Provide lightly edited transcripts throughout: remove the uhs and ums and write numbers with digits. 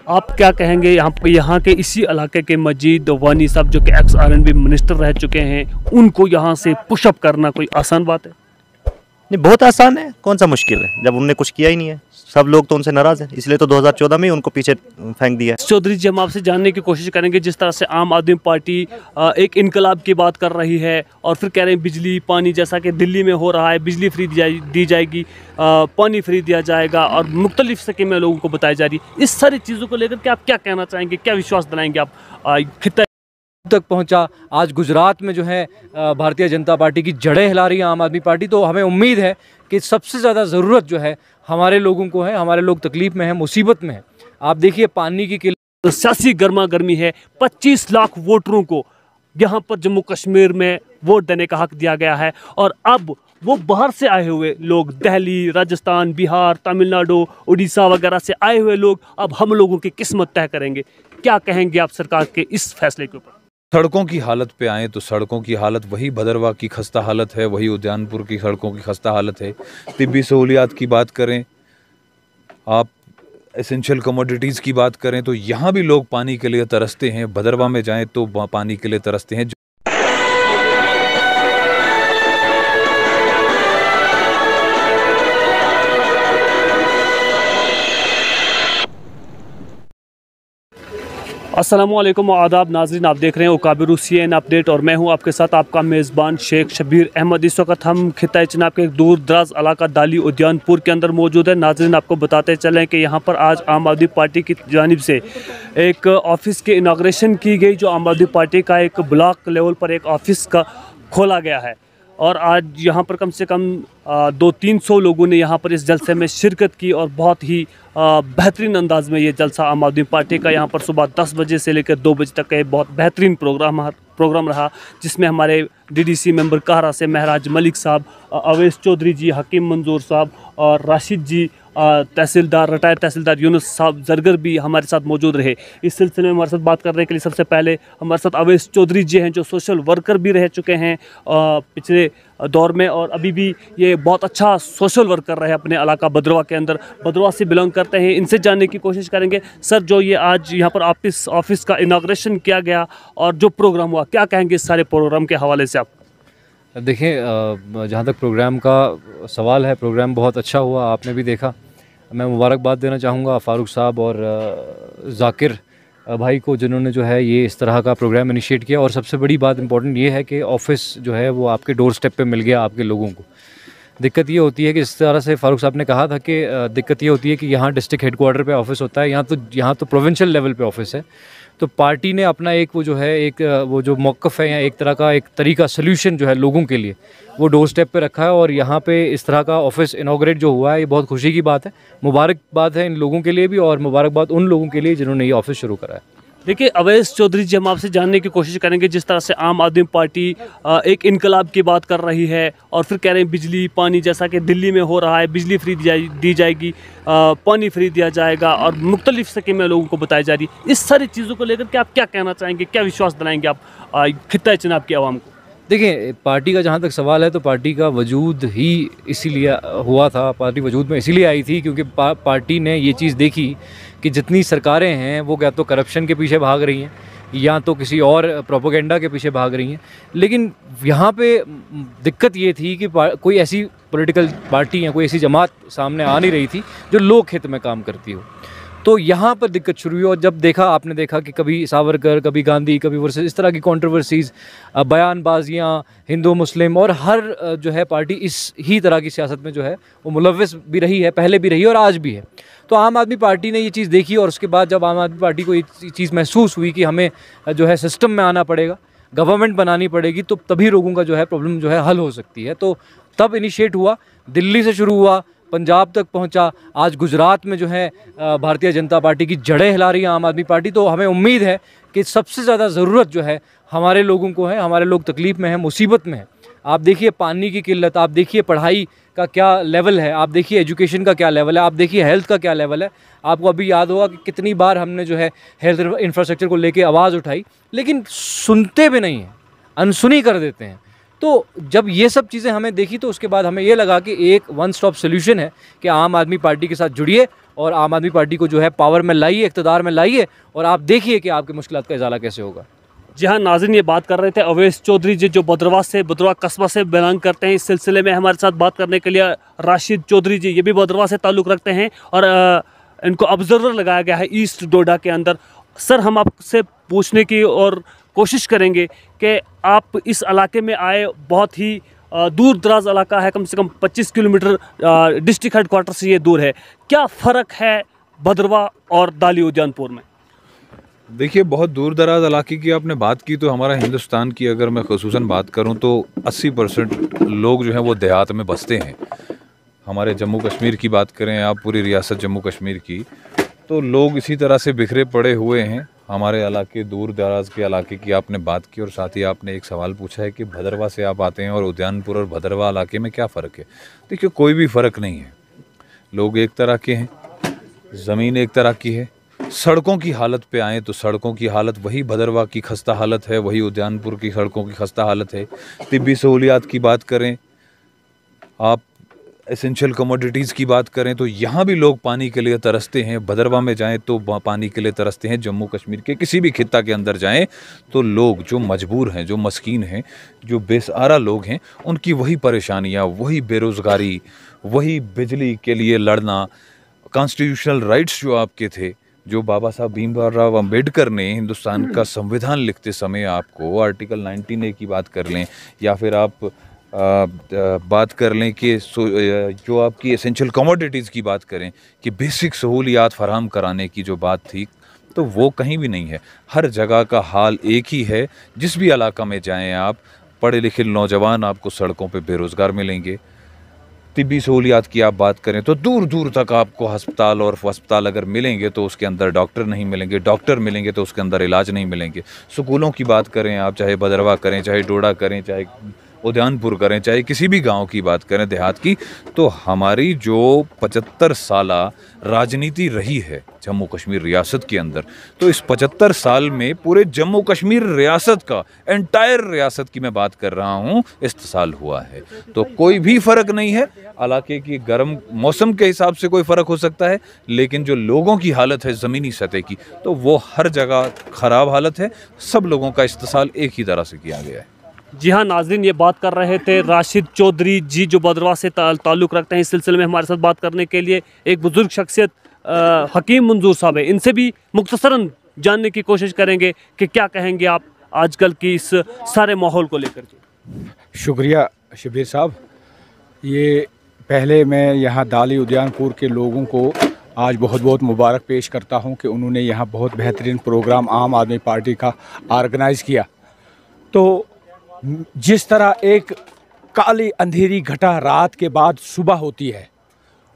आप क्या कहेंगे यहाँ के इसी इलाके के मजीद वानी साहब जो कि एक्स आर&बी मिनिस्टर रह चुके हैं, उनको यहाँ से पुशअप करना कोई आसान बात है? नहीं, बहुत आसान है, कौन सा मुश्किल है जब उनने कुछ किया ही नहीं है। सब लोग तो उनसे नाराज़ हैं, इसलिए तो 2014 में ही उनको पीछे फेंक दिया है। चौधरी जी, हम आपसे जानने की कोशिश करेंगे, जिस तरह से आम आदमी पार्टी एक इनकलाब की बात कर रही है और फिर कह रहे हैं बिजली पानी, जैसा कि दिल्ली में हो रहा है, बिजली फ्री दी जाएगी, पानी फ्री दिया जाएगा और मुख्तलिफ स्कीमें लोगों को बताई जा रही है। इस सारी चीज़ों को लेकर के आप क्या कहना चाहेंगे, क्या विश्वास दिलाएंगे आप खिता तक पहुंचा? आज गुजरात में जो है भारतीय जनता पार्टी की जड़ें हिला रही है आम आदमी पार्टी। तो हमें उम्मीद है कि सबसे ज़्यादा ज़रूरत जो है हमारे लोगों को है, हमारे लोग तकलीफ़ में हैं, मुसीबत में हैं। आप देखिए पानी की किल्लत, सियासी गर्मा गर्मी है। 25 लाख वोटरों को यहाँ पर जम्मू कश्मीर में वोट देने का हक दिया गया है और अब वो बाहर से आए हुए लोग, दिल्ली, राजस्थान, बिहार, तमिलनाडु, उड़ीसा वगैरह से आए हुए लोग अब हम लोगों की किस्मत तय करेंगे। क्या कहेंगे आप सरकार के इस फैसले के ऊपर? सड़कों की हालत पे आए तो सड़कों की हालत वही भदरवा की खस्ता हालत है, वही उद्यानपुर की सड़कों की खस्ता हालत है। तिब्बी सहूलियात की बात करें, आप एसेंशियल कमोडिटीज़ की बात करें तो यहाँ भी लोग पानी के लिए तरसते हैं। भदरवा में जाएं तो पानी के लिए तरसते हैं। अस्सलामुअलैकुम आदाब नाज़रीन, आप देख रहे हैं उकाबिर CNN अपडेट और मैं हूं आपके साथ आपका मेज़बान शेख शब्बीर अहमद। इस वक्त हम खिता चनाब के एक दूर दराज इलाका दाली उद्यानपुर के अंदर मौजूद है। नाज़रीन, आपको बताते चलें कि यहां पर आज आम आदमी पार्टी की जानिब से एक ऑफ़िस की इनाग्रेशन की गई, जो आम आदमी पार्टी का एक ब्लॉक लेवल पर एक ऑफ़िस का खोला गया है और आज यहाँ पर कम से कम 200-300 लोगों ने यहाँ पर इस जलसे में शिरकत की और बहुत ही बेहतरीन अंदाज में ये जलसा आम आदमी पार्टी का यहाँ पर सुबह 10 बजे से लेकर 2 बजे तक का बहुत बेहतरीन प्रोग्राम रहा, जिसमें हमारे DDC मेंबर काहरा से महराज मलिक साहब, अवैस चौधरी जी, हकीम मंजूर साहब और राशिद जी, तहसीलदार, रिटायर्ड तहसीलदार यूनुस साहब जरगर भी हमारे साथ मौजूद रहे। इस सिलसिले में हमारे साथ बात करने के लिए सबसे पहले हमारे साथ अवैस चौधरी जी हैं, जो सोशल वर्कर भी रह चुके हैं पिछले दौर में और अभी भी ये बहुत अच्छा सोशल वर्क कर रहे हैं अपने इलाका भदरवा के अंदर, भदरवा से बिलोंग करते हैं। इनसे जानने की कोशिश करेंगे। सर, जो ये आज यहाँ पर ऑफिस का इनाग्रेशन किया गया और जो प्रोग्राम हुआ, क्या कहेंगे इस सारे प्रोग्राम के हवाले से आप? देखें, जहाँ तक प्रोग्राम का सवाल है, प्रोग्राम बहुत अच्छा हुआ, आपने भी देखा। मैं मुबारकबाद देना चाहूँगा फ़ारूक साहब और जाकिर भाई को, जिन्होंने जो है ये इस तरह का प्रोग्राम इनिशिएट किया। और सबसे बड़ी बात इंपॉर्टेंट ये है कि ऑफ़िस जो है वो आपके डोर स्टेप पे मिल गया आपके लोगों को। दिक्कत ये होती है कि इस तरह से फ़ारूक साहब ने कहा था कि दिक्कत ये होती है कि यहाँ डिस्ट्रिक्ट हेडक्वार्टर पे ऑफ़िस होता है, यहाँ तो प्रोविंशियल लेवल पे ऑफ़िस है। तो पार्टी ने अपना एक वो जो है एक वो जो मौक़िफ़ है या एक तरह का एक तरीका सल्यूशन जो है लोगों के लिए, वो डोर स्टेप पे रखा है और यहाँ पे इस तरह का ऑफ़िस इनॉग्रेट जो हुआ है, ये बहुत खुशी की बात है। मुबारकबाद है इन लोगों के लिए भी और मुबारकबाद उन लोगों के लिए जिन्होंने ये ऑफ़िस शुरू करा है। देखिए अवैस चौधरी जी, हम आपसे जानने की कोशिश करेंगे, जिस तरह से आम आदमी पार्टी एक इनकलाब की बात कर रही है और फिर कह रहे हैं बिजली पानी, जैसा कि दिल्ली में हो रहा है, बिजली फ्री दी जाएगी, पानी फ्री दिया जाएगा और मुख्तलिफ स्कीमें लोगों को बताई जा रही है। इस सारी चीज़ों को लेकर के आप क्या कहना चाहेंगे, क्या विश्वास दिलाएंगे आप खिता चनाब की आवाम को? देखिए, पार्टी का जहाँ तक सवाल है तो पार्टी का वजूद ही इसीलिए हुआ था, पार्टी वजूद में इसीलिए आई थी क्योंकि पार्टी ने ये चीज़ देखी कि जितनी सरकारें हैं वो क्या तो करप्शन के पीछे भाग रही हैं या तो किसी और प्रोपेगेंडा के पीछे भाग रही हैं। लेकिन यहाँ पे दिक्कत ये थी कि कोई ऐसी पॉलिटिकल पार्टी या कोई ऐसी जमात सामने आ नहीं रही थी जो लोक हित में काम करती हो। तो यहाँ पर दिक्कत शुरू हुई और जब देखा, आपने देखा कि कभी सावरकर, कभी गांधी, कभी वर्सेस, इस तरह की कंट्रोवर्सीज़, बयानबाजियाँ, हिंदू मुस्लिम और हर जो है पार्टी इस ही तरह की सियासत में जो है वो मुलव्वस भी रही है, पहले भी रही और आज भी है। तो आम आदमी पार्टी ने ये चीज़ देखी और उसके बाद जब आम आदमी पार्टी को ये चीज़ महसूस हुई कि हमें जो है सिस्टम में आना पड़ेगा, गवर्नमेंट बनानी पड़ेगी, तो तभी लोगों का जो है प्रॉब्लम जो है हल हो सकती है। तो तब इनिशिएट हुआ, दिल्ली से शुरू हुआ, पंजाब तक पहुंचा, आज गुजरात में जो है भारतीय जनता पार्टी की जड़ें हिला रही है आम आदमी पार्टी। तो हमें उम्मीद है कि सबसे ज़्यादा ज़रूरत जो है हमारे लोगों को है, हमारे लोग तकलीफ़ में हैं, मुसीबत में हैं। आप देखिए पानी की किल्लत, आप देखिए पढ़ाई का क्या लेवल है, आप देखिए एजुकेशन का क्या लेवल है, आप देखिए हेल्थ का क्या लेवल है। आपको अभी याद होगा कि कितनी बार हमने जो है हेल्थ इंफ्रास्ट्रक्चर को लेके आवाज़ उठाई, लेकिन सुनते भी नहीं हैं, अनसुनी कर देते हैं। तो जब ये सब चीज़ें हमें देखी तो उसके बाद हमें ये लगा कि एक वन स्टॉप सोल्यूशन है कि आम आदमी पार्टी के साथ जुड़िए और आम आदमी पार्टी को जो है पावर में लाइए, इक़्तिदार में लाइए और आप देखिए कि आपकी मुश्किलात का इजाला कैसे होगा। जी हाँ नाज़रीन, ये बात कर रहे थे अवैस चौधरी जी जो बदरवा कस्बा से बिलोंग करते हैं। इस सिलसिले में हमारे साथ बात करने के लिए राशिद चौधरी जी, ये भी बदरवा से ताल्लुक़ रखते हैं और इनको ऑब्जर्वर लगाया गया है ईस्ट डोडा के अंदर। सर, हम आपसे पूछने की और कोशिश करेंगे कि आप इस इलाके में आए, बहुत ही दूर दराज इलाका है, कम से कम 25 किलोमीटर डिस्ट्रिक्ट हेडक्वार्टर से ये दूर है। क्या फ़र्क है बदरवा और दाली उद्यानपुर में? देखिए, बहुत दूर दराज इलाके की आपने बात की, तो हमारा हिंदुस्तान की अगर मैं ख़ुसूसन बात करूं तो 80% लोग जो हैं वो देहात में बसते हैं। हमारे जम्मू कश्मीर की बात करें आप, पूरी रियासत जम्मू कश्मीर की, तो लोग इसी तरह से बिखरे पड़े हुए हैं। हमारे इलाके, दूर दराज के इलाके की आपने बात की और साथ ही आपने एक सवाल पूछा है कि भदरवा से आप आते हैं और उद्यानपुर और भदरवा इलाके में क्या फ़र्क है। देखिए, कोई भी फ़र्क नहीं है। लोग एक तरह के हैं, ज़मीन एक तरह की है। सड़कों की हालत पे आएँ तो सड़कों की हालत वही भदरवा की खस्ता हालत है, वही उद्यानपुर की सड़कों की खस्ता हालत है। तिब्बी सहूलियात की बात करें आप, एसेंशियल कमोडिटीज़ की बात करें तो यहाँ भी लोग पानी के लिए तरसते हैं। भदरवा में जाएं तो पानी के लिए तरसते हैं। जम्मू कश्मीर के किसी भी खित्ता के अंदर जाएं तो लोग जो मजबूर हैं, जो मस्कीन हैं, जो बेसहारा लोग हैं, उनकी वही परेशानियाँ, वही बेरोज़गारी, वही बिजली के लिए लड़ना, कॉन्स्टिट्यूशनल राइट्स जो आपके थे, जो बाबा साहब भीमराव अम्बेडकर ने हिंदुस्तान का संविधान लिखते समय आपको आर्टिकल 19A की बात कर लें या फिर आप बात कर लें कि जो आपकी एसेंशियल कमोडिटीज़ की बात करें कि बेसिक सहूलियात फराहम कराने की जो बात थी, तो वो कहीं भी नहीं है। हर जगह का हाल एक ही है। जिस भी इलाका में जाएं आप, पढ़े लिखे नौजवान आपको सड़कों पे बेरोज़गार मिलेंगे। तिब्बी सहूलियात की आप बात करें तो दूर दूर तक आपको अस्पताल अगर मिलेंगे तो उसके अंदर डॉक्टर नहीं मिलेंगे, डॉक्टर मिलेंगे तो उसके अंदर इलाज नहीं मिलेंगे। स्कूलों की बात करें आप, चाहे बदरवा करें, चाहे डोडा करें, चाहे उद्यानपुर करें, चाहे किसी भी गांव की बात करें देहात की, तो हमारी जो 75 साला राजनीति रही है जम्मू कश्मीर रियासत के अंदर, तो इस 75 साल में पूरे जम्मू कश्मीर रियासत का, एंटायर रियासत की मैं बात कर रहा हूँ, इस्तेसाल हुआ है। तो कोई भी फ़र्क नहीं है। इलाके की गर्म मौसम के हिसाब से कोई फ़र्क हो सकता है, लेकिन जो लोगों की हालत है ज़मीनी सतह की, तो वो हर जगह ख़राब हालत है। सब लोगों का इस्तेसाल एक ही तरह से किया गया है। जी हाँ नाज़रीन, ये बात कर रहे थे राशिद चौधरी जी जो बदरवा से ताल्लुक़ रखते हैं। इस सिलसिले में हमारे साथ बात करने के लिए एक बुज़ुर्ग शख्सियत हकीम मंजूर साहब है। इनसे भी मुख्तसरन जानने की कोशिश करेंगे कि क्या कहेंगे आप आजकल की इस सारे माहौल को लेकर के। शुक्रिया शबीर साहब। ये पहले मैं यहाँ दाली उद्यानपुर के लोगों को आज बहुत बहुत मुबारक पेश करता हूँ कि उन्होंने यहाँ बहुत बेहतरीन प्रोग्राम आम आदमी पार्टी का ऑर्गेनाइज़ किया। तो जिस तरह एक काली अंधेरी घटा रात के बाद सुबह होती है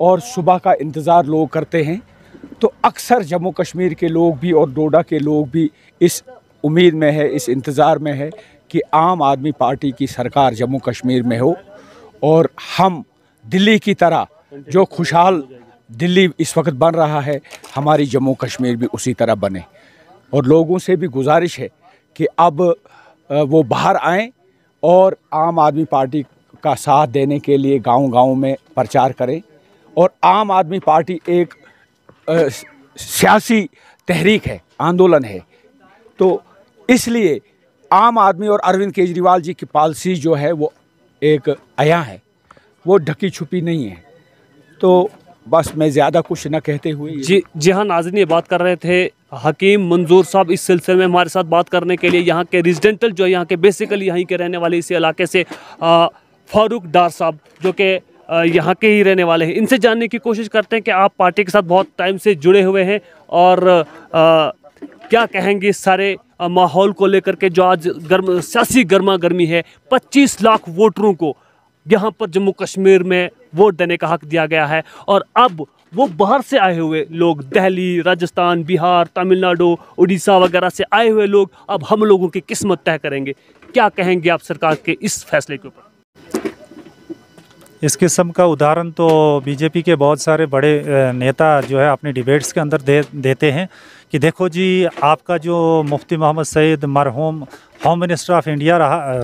और सुबह का इंतज़ार लोग करते हैं, तो अक्सर जम्मू कश्मीर के लोग भी और डोडा के लोग भी इस उम्मीद में है, इस इंतज़ार में है कि आम आदमी पार्टी की सरकार जम्मू कश्मीर में हो और हम दिल्ली की तरह जो खुशहाल दिल्ली इस वक्त बन रहा है, हमारी जम्मू कश्मीर भी उसी तरह बने। और लोगों से भी गुजारिश है कि अब वो बाहर आएं और आम आदमी पार्टी का साथ देने के लिए गांव-गांव में प्रचार करें। और आम आदमी पार्टी एक सियासी तहरीक है, आंदोलन है, तो इसलिए आम आदमी और अरविंद केजरीवाल जी की पॉलिसी जो है वो एक आया है, वो ढकी छुपी नहीं है। तो बस मैं ज़्यादा कुछ न कहते हुए जी हाँ नाज़रीन, ये बात कर रहे थे हकीम मंजूर साहब। इस सिलसिले में हमारे साथ बात करने के लिए यहाँ के रेजिडेंटल जो यहाँ के बेसिकली यहीं के रहने वाले इसी इलाके से फारूक डार साहब जो कि यहाँ के ही रहने वाले हैं, इनसे जानने की कोशिश करते हैं कि आप पार्टी के साथ बहुत टाइम से जुड़े हुए हैं और क्या कहेंगे इस सारे माहौल को लेकर के जो आज सियासी गर्मा गर्मी है। 25 लाख वोटरों को यहाँ पर जम्मू कश्मीर में वोट देने का हक दिया गया है और अब वो बाहर से आए हुए लोग, दिल्ली, राजस्थान, बिहार, तमिलनाडु, उड़ीसा वगैरह से आए हुए लोग अब हम लोगों की किस्मत तय करेंगे। क्या कहेंगे आप सरकार के इस फैसले के ऊपर? इस किस्म का उदाहरण तो बीजेपी के बहुत सारे बड़े नेता जो है अपने डिबेट्स के अंदर देते हैं कि देखो जी, आपका जो मुफ्ती मोहम्मद सईद मरहूम होम मिनिस्टर ऑफ इंडिया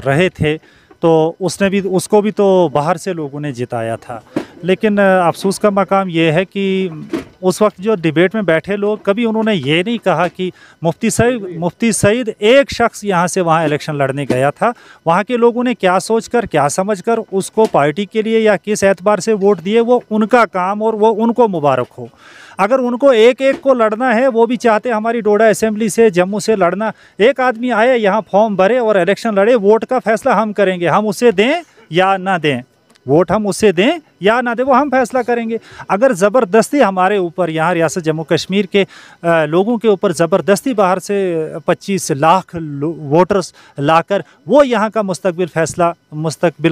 रहे थे, तो उसको भी तो बाहर से लोगों ने जिताया था। लेकिन अफसोस का मकाम ये है कि उस वक्त जो डिबेट में बैठे लोग, कभी उन्होंने ये नहीं कहा कि मुफ्ती सईद एक शख्स यहाँ से वहाँ इलेक्शन लड़ने गया था, वहाँ के लोगों ने क्या सोचकर क्या समझकर उसको पार्टी के लिए या किस एतबार से वोट दिए वो उनका काम और वो उनको मुबारक हो। अगर उनको एक एक को लड़ना है, वो भी चाहते हमारी डोडा असेंबली से जम्मू से लड़ना, एक आदमी आए यहाँ फॉर्म भरे और इलेक्शन लड़े, वोट का फैसला हम करेंगे, हम उसे दें या ना दें, वोट हम उससे दें या ना दें वो हम फैसला करेंगे। अगर ज़बरदस्ती हमारे ऊपर यहाँ रियासत जम्मू कश्मीर के लोगों के ऊपर ज़बरदस्ती बाहर से 25 लाख वोटर्स लाकर वो यहाँ का मुस्तकबिल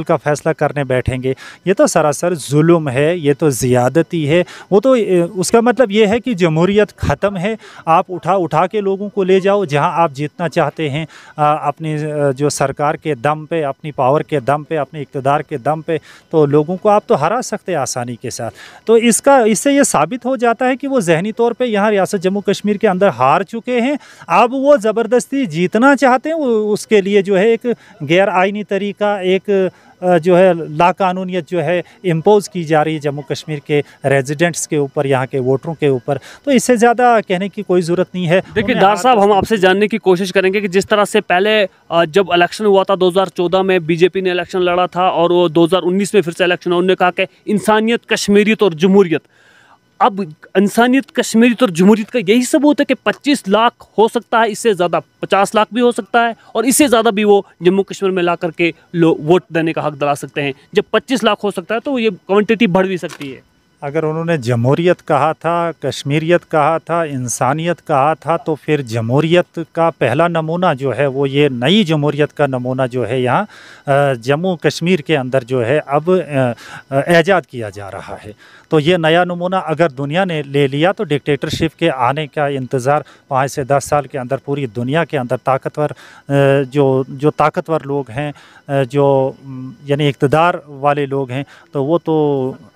का फ़ैसला करने बैठेंगे, ये तो सरासर जुल्म है, ये तो ज़ियादती है। वो तो उसका मतलब ये है कि जमहूरियत ख़त्म है। आप उठा के लोगों को ले जाओ जहाँ आप जीतना चाहते हैं, अपनी जो सरकार के दम पे, अपनी पावर के दम पे, अपने इक़्तिदार के दम पे, तो लोगों को आप तो हरा सकते हैं आसानी के साथ। तो इससे ये साबित हो जाता है कि वो ज़हनी तौर पे यहाँ रियासत जम्मू कश्मीर के अंदर हार चुके हैं। अब वो ज़बरदस्ती जीतना चाहते हैं, उसके लिए जो है एक गैर आइनी तरीका, एक जो है लाकानूनियत जो है इम्पोज़ की जा रही है जम्मू कश्मीर के रेजिडेंट्स के ऊपर, यहाँ के वोटरों के ऊपर। तो इससे ज़्यादा कहने की कोई ज़रूरत नहीं है। देखिए डार साहब, हम आपसे जानने की कोशिश करेंगे कि जिस तरह से पहले जब इलेक्शन हुआ था 2014 में बीजेपी ने इलेक्शन लड़ा था और वो 2019 में फिर से इलेक्शन हुआ, उन्होंने कहा कि इंसानियत, कश्मीरियत और जमहूरियत। अब इंसानियत, कश्मीरियत और जमहूरियत का यही सबूत है कि 25 लाख हो सकता है, इससे ज़्यादा 50 लाख भी हो सकता है और इससे ज़्यादा भी वो जम्मू कश्मीर में ला करके लोग वोट देने का हक दिला सकते हैं। जब 25 लाख हो सकता है तो ये क्वांटिटी बढ़ भी सकती है। अगर उन्होंने जमहूरियत कहा था, कश्मीरियत कहा था, इंसानियत कहा था, तो फिर जमहूरियत का पहला नमूना जो है वो ये नई जमहूरियत का नमूना जो है यहाँ जम्मू कश्मीर के अंदर जो है अब ऐजाद किया जा रहा है। तो ये नया नमूना अगर दुनिया ने ले लिया तो डिक्टेटरशिप के आने का इंतज़ार 5 से 10 साल के अंदर पूरी दुनिया के अंदर ताकतवर जो ताकतवर लोग हैं, जो यानी इक़्तिदार वाले लोग हैं, तो वो तो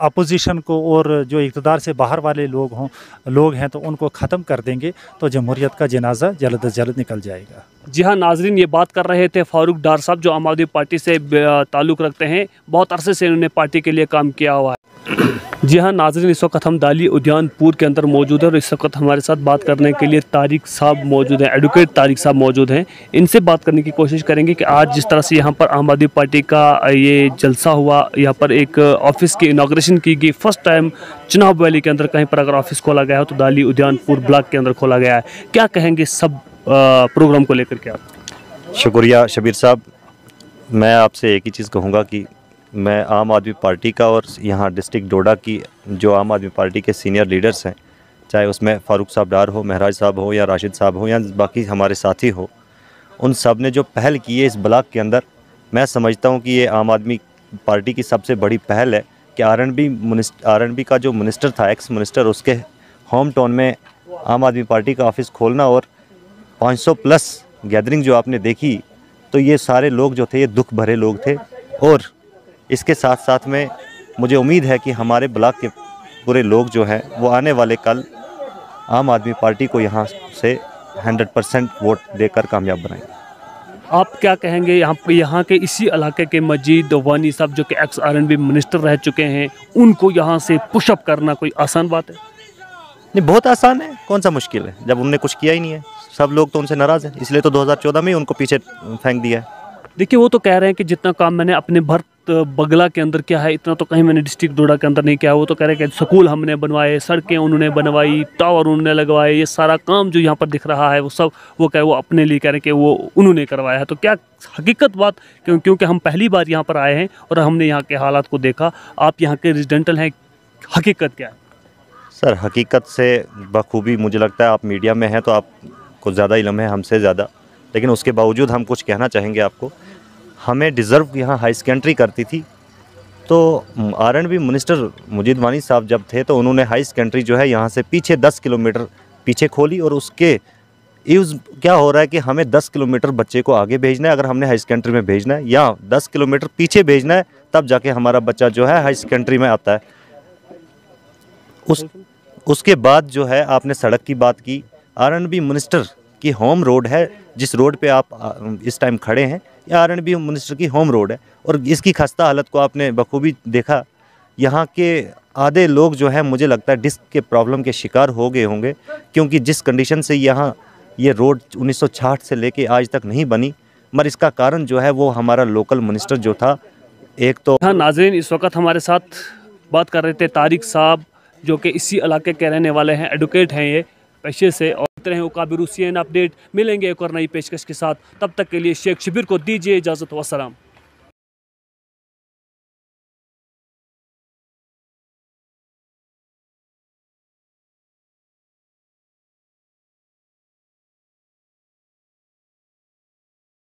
अपोजिशन को और जो इक़्तिदार से बाहर वाले लोग हैं तो उनको ख़त्म कर देंगे, तो जमहूरियत का जनाजा जल्द अज जल्द निकल जाएगा। जी हाँ नाजरीन, ये बात कर रहे थे फारूक डार साहब, जो आम आदमी पार्टी से ताल्लुक़ रखते हैं। बहुत अरसे से इन्होंने पार्टी के लिए काम किया हुआ है। जी हाँ नाजरीन, इस वक्त हम दाली उद्यानपुर के अंदर मौजूद है और इस वक्त हमारे साथ बात करने के लिए तारिक साहब मौजूद हैं, एडवोकेट तारिक साहब मौजूद हैं। इनसे बात करने की कोशिश करेंगे कि आज जिस तरह से यहाँ पर आम आदमी पार्टी का ये जलसा हुआ, यहाँ पर एक ऑफिस की इनाग्रेशन की गई, फर्स्ट टाइम चुनाव वैली के अंदर कहीं पर अगर ऑफिस खोला गया हो तो दाली उद्यानपुर ब्लॉक के अंदर खोला गया है। क्या कहेंगे सब प्रोग्राम को लेकर के आप? शुक्रिया शबीर साहब। मैं आपसे एक ही चीज़ कहूँगा कि मैं आम आदमी पार्टी का और यहाँ डिस्ट्रिक्ट डोडा की जो आम आदमी पार्टी के सीनियर लीडर्स हैं, चाहे उसमें फ़ारूक साहब डार हो, महराज साहब हो या राशिद साहब हो या बाकी हमारे साथी हो, उन सब ने जो पहल की है इस ब्लॉक के अंदर, मैं समझता हूँ कि ये आम आदमी पार्टी की सबसे बड़ी पहल है कि आर.एन.बी का जो मिनिस्टर था, एक्स मिनिस्टर, उसके होम टाउन में आम आदमी पार्टी का ऑफिस खोलना और 500 प्लस गैदरिंग जो आपने देखी, तो ये सारे लोग जो थे ये दुख भरे लोग थे। और इसके साथ साथ में मुझे उम्मीद है कि हमारे ब्लॉक के पूरे लोग जो हैं वो आने वाले कल आम आदमी पार्टी को यहाँ से 100% वोट देकर कामयाब बनाएंगे। आप क्या कहेंगे यहाँ के इसी इलाके के मजीद वानी साहब जो कि एक्स आर.एन.बी मिनिस्टर रह चुके हैं, उनको यहाँ से पुशअप करना कोई आसान बात है? नहीं, बहुत आसान है, कौन सा मुश्किल है, जब उनने कुछ किया ही नहीं है। सब लोग तो उनसे नाराज़ हैं, इसलिए तो 2014 में ही उनको पीछे फेंक दिया है। देखिए वो तो कह रहे हैं कि जितना काम मैंने अपने भरत बगला के अंदर किया है, इतना तो कहीं मैंने डिस्ट्रिक्ट डोडा के अंदर नहीं किया। वो तो कह रहे हैं कि स्कूल हमने बनवाए, सड़कें उन्होंने बनवाई, टावर उन्होंने लगवाए, ये सारा काम जो यहाँ पर दिख रहा है वो सब वो अपने लिए कह रहे हैं कि वो उन्होंने करवाया है। तो क्या हकीकत बात, क्योंकि हम पहली बार यहाँ पर आए हैं और हमने यहाँ के हालात को देखा, आप यहाँ के रेजिडेंटल हैं, हकीकत क्या है? सर हकीकत से बखूबी मुझे लगता है आप मीडिया में हैं तो आपको ज़्यादा इल्म है हमसे ज़्यादा, लेकिन उसके बावजूद हम कुछ कहना चाहेंगे आपको। हमें डिज़र्व यहाँ हाई सेकेंडरी करती थी, तो आर.एन.बी मिनिस्टर मुजीद वानी साहब जब थे तो उन्होंने हाई सेकेंडरी जो है यहाँ से पीछे 10 किलोमीटर पीछे खोली, और उसके यूज़ क्या हो रहा है कि हमें 10 किलोमीटर बच्चे को आगे भेजना है अगर हमने हाई सेकेंडरी में भेजना है, या 10 किलोमीटर पीछे भेजना है, तब जाके हमारा बच्चा जो है हाई सेकेंडरी में आता है। उसके बाद जो है आपने सड़क की बात की, आर.एन.बी मिनिस्टर की होम रोड है, जिस रोड पे आप इस टाइम खड़े हैं, ये आर&बी मिनिस्टर की होम रोड है। और इसकी खस्ता हालत को आपने बखूबी देखा। यहाँ के आधे लोग जो है मुझे लगता है डिस्क के प्रॉब्लम के शिकार हो गए होंगे, क्योंकि जिस कंडीशन से यहाँ ये रोड 1960 से लेके आज तक नहीं बनी, मगर इसका कारण जो है वो हमारा लोकल मिनिस्टर जो था। एक तो हाँ नाज़रीन, इस वक्त हमारे साथ बात कर रहे थे तारिक साहब, जो कि इसी इलाके के रहने वाले हैं, एडवोकेट हैं ये पेशे से। और तरह उकाबिर हुसैन अपडेट मिलेंगे एक और नई पेशकश के साथ। तब तक के लिए शेख शबीर को दीजिए इजाज़त। वस्सलाम।